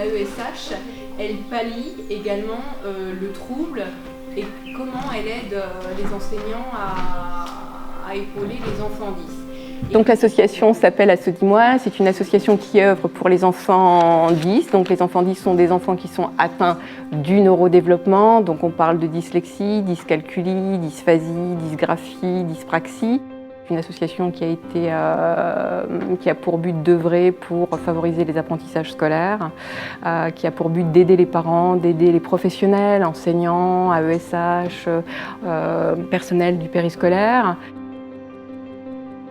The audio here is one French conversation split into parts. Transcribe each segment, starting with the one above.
l'AESH, elle pallie également le trouble et comment elle aide les enseignants à épauler les enfants 10. Donc l'association s'appelle Assodis-moi, c'est une association qui œuvre pour les enfants 10. Donc les enfants 10 sont des enfants qui sont atteints du neurodéveloppement. Donc on parle de dyslexie, dyscalculie, dysphasie, dysgraphie, dyspraxie. Une association qui a pour but d'œuvrer pour favoriser les apprentissages scolaires, qui a pour but d'aider les parents, d'aider les professionnels, enseignants, AESH, personnel du périscolaire.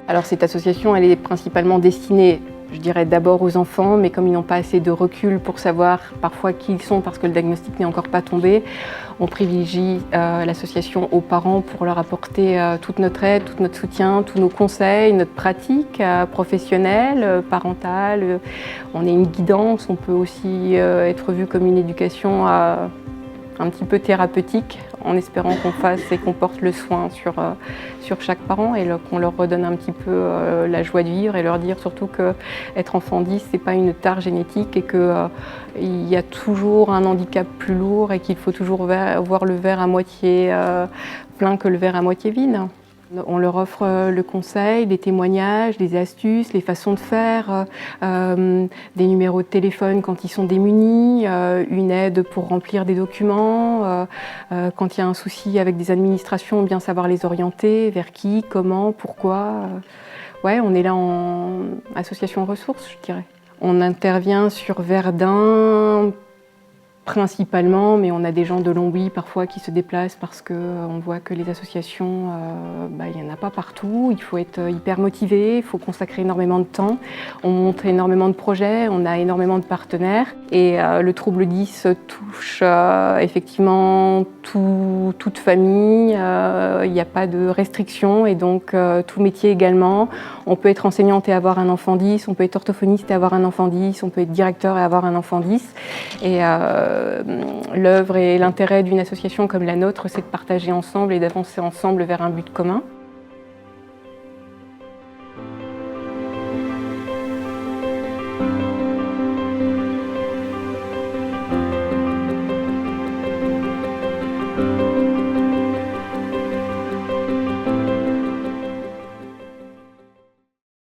Alors cette association, elle est principalement destinée, je dirais d'abord aux enfants, mais comme ils n'ont pas assez de recul pour savoir parfois qui ils sont parce que le diagnostic n'est encore pas tombé, on privilégie l'association aux parents pour leur apporter toute notre aide, tout notre soutien, tous nos conseils, notre pratique professionnelle, parentale. On est une guidance, on peut aussi être vu comme une éducation un petit peu thérapeutique, en espérant qu'on fasse et qu'on porte le soin sur chaque parent et qu'on leur redonne un petit peu la joie de vivre et leur dire surtout qu'être enfant 10, c'est pas une tare génétique et qu'il y a toujours un handicap plus lourd et qu'il faut toujours voir le verre à moitié plein que le verre à moitié vide. On leur offre le conseil, des témoignages, des astuces, les façons de faire, des numéros de téléphone quand ils sont démunis, une aide pour remplir des documents, quand il y a un souci avec des administrations, bien savoir les orienter, vers qui, comment, pourquoi. Ouais, on est là en association ressources, je dirais. On intervient sur Verdun principalement, mais on a des gens de Longwy parfois qui se déplacent parce qu'on voit que les associations, il n'y en a pas partout. Il faut être hyper motivé, il faut consacrer énormément de temps. On monte énormément de projets, on a énormément de partenaires. Et le trouble 10 touche effectivement toute famille. Il n'y a pas de restrictions et donc tout métier également. On peut être enseignante et avoir un enfant 10, on peut être orthophoniste et avoir un enfant 10, on peut être directeur et avoir un enfant 10. Et l'œuvre et l'intérêt d'une association comme la nôtre, c'est de partager ensemble et d'avancer ensemble vers un but commun.